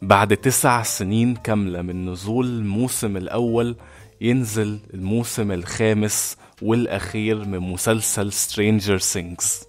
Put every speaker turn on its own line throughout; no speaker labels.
بعد 9 سنين كاملة من نزول الموسم الأول ينزل الموسم الخامس والأخير من مسلسل Stranger Things.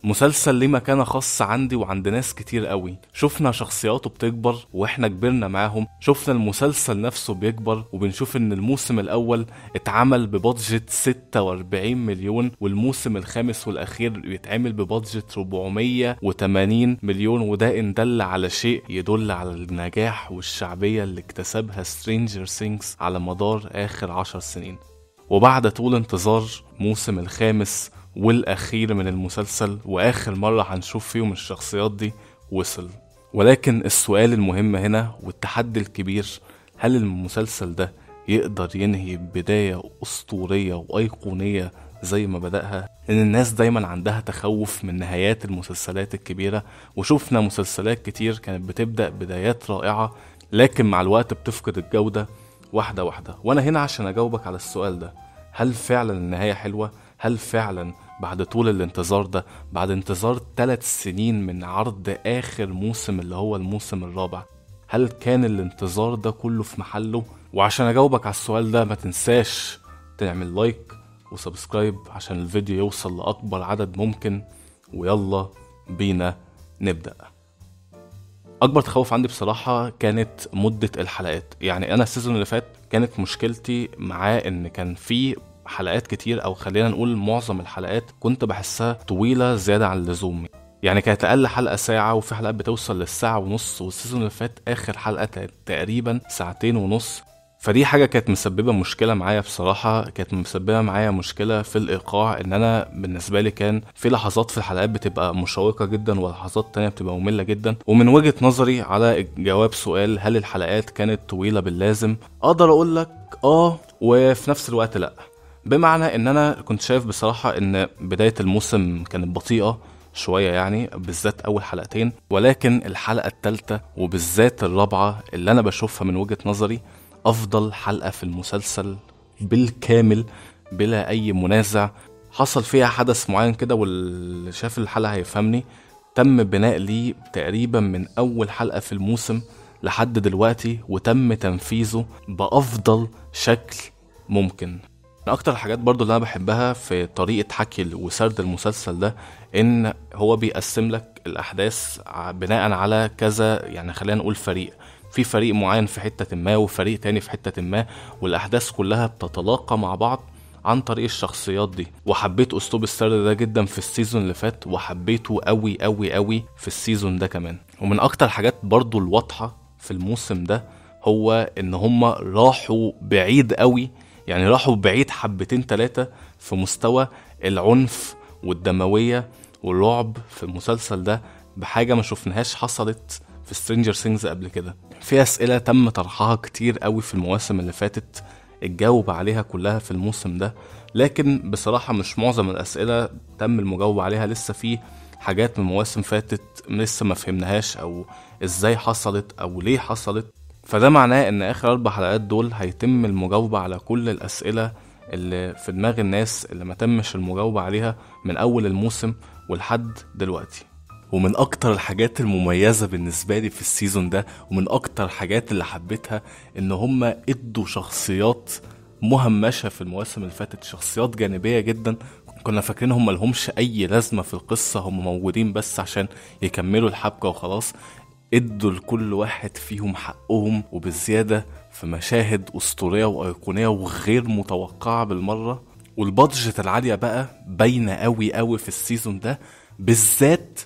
مسلسل ليه مكانة خاصة عندي وعند ناس كتير قوي. شفنا شخصياته بتكبر واحنا كبرنا معاهم، شفنا المسلسل نفسه بيكبر، وبنشوف ان الموسم الاول اتعمل ببادجت 46 مليون والموسم الخامس والاخير بيتعمل ببادجت 480 مليون، وده ان دل على شيء يدل على النجاح والشعبية اللي اكتسبها Stranger Things على مدار اخر 10 سنين. وبعد طول انتظار موسم الخامس والأخير من المسلسل وآخر مرة هنشوف فيهم الشخصيات دي وصل. ولكن السؤال المهم هنا والتحدي الكبير، هل المسلسل ده يقدر ينهي بداية أسطورية وأيقونية زي ما بدأها؟ لأن الناس دايما عندها تخوف من نهايات المسلسلات الكبيرة، وشوفنا مسلسلات كتير كانت بتبدأ بدايات رائعة لكن مع الوقت بتفقد الجودة واحدة واحدة. وأنا هنا عشان أجاوبك على السؤال ده، هل فعلا النهاية حلوة؟ هل فعلا بعد طول الانتظار ده، بعد انتظار 3 سنين من عرض آخر موسم اللي هو الموسم الرابع، هل كان الانتظار ده كله في محله؟ وعشان أجاوبك على السؤال ده ما تنساش تعمل لايك وسبسكرايب عشان الفيديو يوصل لأكبر عدد ممكن. ويلا بينا نبدأ. اكبر تخوف عندي بصراحة كانت مدة الحلقات. يعني انا السيزون اللي فات كانت مشكلتي معاه ان كان في حلقات كتير، او خلينا نقول معظم الحلقات كنت بحسها طويلة زيادة عن اللزوم. يعني كانت اقل حلقة ساعة، وفي حلقات بتوصل للساعة ونص، والسيزون اللي فات اخر حلقة كانت تقريبا 2.5 ساعة. فدي حاجة كانت مسببة مشكلة معايا بصراحة، كانت مسببة معايا مشكلة في الإيقاع. إن أنا بالنسبة لي كان في لحظات في الحلقات بتبقى مشوقة جدا ولحظات تانية بتبقى مملة جدا. ومن وجهة نظري على جواب سؤال هل الحلقات كانت طويلة باللازم، أقدر أقول لك وفي نفس الوقت لأ. بمعنى إن أنا كنت شايف بصراحة إن بداية الموسم كانت بطيئة شوية، يعني بالذات أول حلقتين، ولكن الحلقة الثالثة وبالذات الرابعة اللي أنا بشوفها من وجهة نظري أفضل حلقة في المسلسل بالكامل بلا أي منازع. حصل فيها حدث معين كده، واللي شاف الحلقة هيفهمني. تم بناء ليه تقريبا من أول حلقة في الموسم لحد دلوقتي، وتم تنفيذه بأفضل شكل ممكن. من اكتر الحاجات برضو اللي انا بحبها في طريقة حكي وسرد المسلسل ده ان هو بيقسم لك الاحداث بناء على كذا، يعني خلينا نقول فريق، في فريق معين في حتة ما وفريق تاني في حتة ما، والاحداث كلها بتتلاقى مع بعض عن طريق الشخصيات دي. وحبيت اسلوب السرد ده جدا في السيزون اللي فات، وحبيته قوي قوي قوي في السيزون ده كمان. ومن اكتر الحاجات برضو الواضحة في الموسم ده هو ان هما راحوا بعيد قوي، يعني راحوا بعيد حبتين 3 في مستوى العنف والدموية والرعب في المسلسل ده، بحاجة ما شفناهاش حصلت في سترينجر سينجز قبل كده. في أسئلة تم طرحها كتير قوي في المواسم اللي فاتت اتجاوب عليها كلها في الموسم ده، لكن بصراحة مش معظم الأسئلة تم المجاوب عليها. لسه في حاجات من مواسم فاتت لسه ما فهمناهاش، أو إزاي حصلت أو ليه حصلت. فده معناه ان اخر 4 حلقات دول هيتم المجاوبة على كل الاسئلة اللي في دماغ الناس اللي ما تمش المجاوبة عليها من اول الموسم ولحد دلوقتي. ومن اكتر الحاجات المميزة بالنسبة لي في السيزون ده، ومن اكتر الحاجات اللي حبيتها، ان هم ادوا شخصيات مهمشة في المواسم اللي فاتت، شخصيات جانبية جدا كنا فاكرين هم ملهمش اي لازمة في القصة، هم موجودين بس عشان يكملوا الحبكة وخلاص. ادوا لكل واحد فيهم حقهم وبالزيادة في مشاهد أسطورية وأيقونية وغير متوقعة بالمرة. والبادجت العالية بقى باينة قوي قوي في السيزون ده، بالذات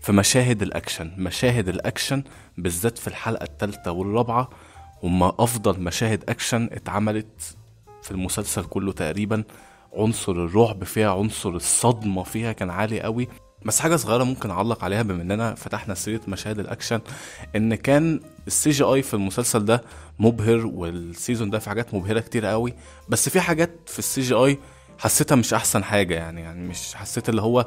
في مشاهد الأكشن. مشاهد الأكشن بالذات في الحلقة الثالثة والرابعة هما أفضل مشاهد أكشن اتعملت في المسلسل كله تقريبا. عنصر الرعب فيها، عنصر الصدمة فيها كان عالي قوي. بس حاجة صغيرة ممكن أعلق عليها بما إننا فتحنا سيرة مشاهد الأكشن، إن كان السي جي آي في المسلسل ده مبهر، والسيزون ده في حاجات مبهرة كتير قوي، بس في حاجات في السي جي آي حسيتها مش أحسن حاجة. يعني مش حسيت اللي هو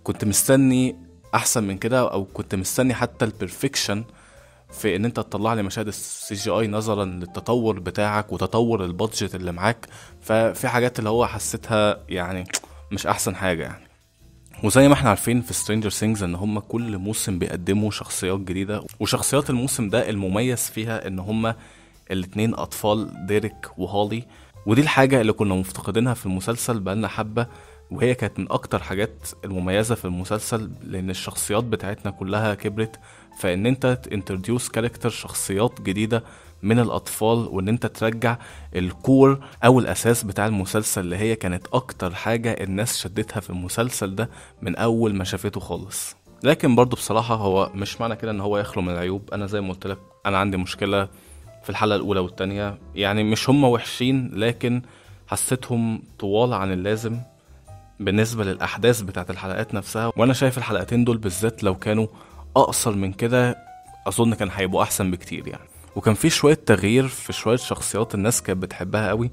كنت مستني أحسن من كده، أو كنت مستني حتى البرفكشن في ان انت تطلع لي مشاهد السي جي اي نظرا للتطور بتاعك وتطور البادجت اللي معاك. ففي حاجات اللي هو حسيتها يعني مش احسن حاجة يعني. وزي ما احنا عارفين في سترينجر سينجز ان هم كل موسم بيقدموا شخصيات جديدة، وشخصيات الموسم ده المميز فيها ان هم الاتنين اطفال ديريك وهولي. ودي الحاجة اللي كنا مفتقدينها في المسلسل بقالنا حبة، وهي كانت من اكتر حاجات المميزة في المسلسل، لان الشخصيات بتاعتنا كلها كبرت. فان انت تintroduce كاركتر شخصيات جديدة من الاطفال، وان انت ترجع الكور او الاساس بتاع المسلسل اللي هي كانت اكتر حاجة الناس شدتها في المسلسل ده من اول ما شافته خالص. لكن برضو بصراحة هو مش معنى كده ان هو يخلو من العيوب. انا زي ما قلت لك انا عندي مشكلة في الحلقة الاولى والتانية، يعني مش هم وحشين لكن حسيتهم طوال عن اللازم بالنسبة للأحداث بتاعت الحلقات نفسها. وأنا شايف الحلقتين دول بالذات لو كانوا أقصر من كده أظن كان هيبقوا أحسن بكتير يعني. وكان في شوية تغيير في شوية شخصيات الناس كانت بتحبها قوي،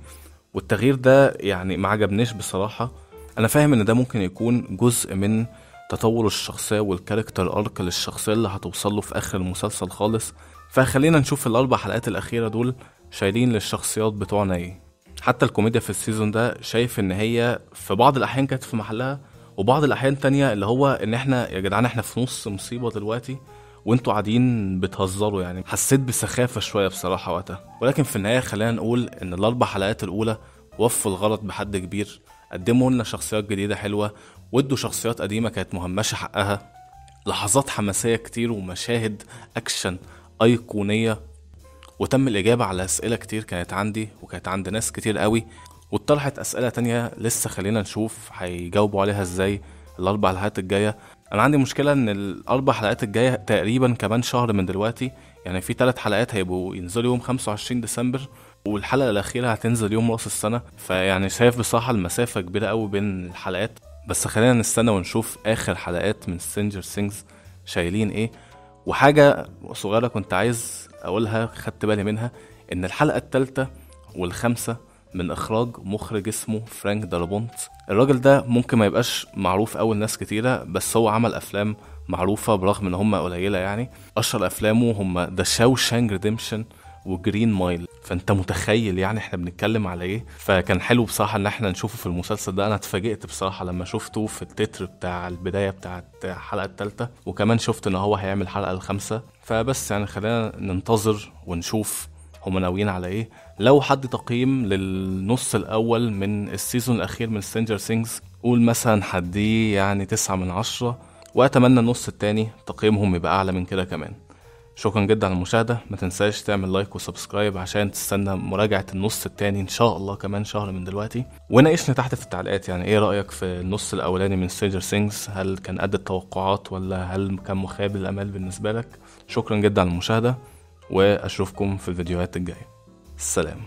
والتغيير ده يعني ما عجبنيش بصراحة. أنا فاهم إن ده ممكن يكون جزء من تطور الشخصية والكاركتر أرك للشخصية اللي هتوصله في آخر المسلسل خالص. فخلينا نشوف الأربع حلقات الأخيرة دول شايلين للشخصيات بتوعنا إيه. حتى الكوميديا في السيزون ده شايف ان هي في بعض الاحيان كانت في محلها، وبعض الاحيان تانية اللي هو ان احنا يا جدعان احنا في نص مصيبة دلوقتي وانتوا قاعدين بتهزروا. يعني حسيت بسخافة شوية بصراحة وقتها. ولكن في النهاية خلينا نقول ان الاربع حلقات الاولى وفوا الغلط بحد كبير، قدموا لنا شخصيات جديدة حلوة، وادوا شخصيات قديمة كانت مهمشة حقها، لحظات حماسية كتير ومشاهد اكشن ايقونية، وتم الإجابة على أسئلة كتير كانت عندي وكانت عند ناس كتير قوي، واتطرحت أسئلة تانية لسه خلينا نشوف هيجاوبوا عليها ازاي الأربع حلقات الجاية. أنا عندي مشكلة إن الأربع حلقات الجاية تقريبا كمان شهر من دلوقتي، يعني في 3 حلقات هيبقوا ينزلوا يوم 25 ديسمبر، والحلقة الأخيرة هتنزل يوم رأس السنة. فيعني شايف بصراحة المسافة كبيرة قوي بين الحلقات. بس خلينا نستنى ونشوف آخر حلقات من سترينجر سينجز شايلين ايه. وحاجة صغيرة كنت عايز اقولها خدت بالي منها، ان الحلقة الثالثة والخامسة من اخراج مخرج اسمه فرانك دارابونت. الراجل ده ممكن ما يبقاش معروف اوي لناس كتيرة، بس هو عمل افلام معروفة برغم ان هم قليلة. يعني اشهر افلامه هم ذا شاوشانك ريديمشن وجرين مايل. فانت متخيل يعني احنا بنتكلم على ايه. فكان حلو بصراحة ان احنا نشوفه في المسلسل ده. انا اتفاجئت بصراحة لما شفته في التتر بتاع البداية بتاعت الحلقة الثالثة، وكمان شفت ان هو هيعمل الحلقة الخامسة. فبس يعني خلينا ننتظر ونشوف هما ناويين على ايه. لو حد تقييم للنص الاول من السيزون الاخير من سترينجر سينجز قول مثلا هديه يعني 9/10، واتمنى النص التاني تقييمهم يبقى اعلى من كده كمان. شكرا جدا على المشاهدة. ما تنساش تعمل لايك وسبسكرايب عشان تستنى مراجعة النص التاني ان شاء الله كمان شهر من دلوقتي. وناقشنا تحت في التعليقات يعني ايه رأيك في النص الاولاني من سترينجر سينجز، هل كان قد التوقعات ولا هل كان مخيب الامال بالنسبة لك. شكرا جدا على المشاهدة، واشوفكم في الفيديوهات الجاية. السلام.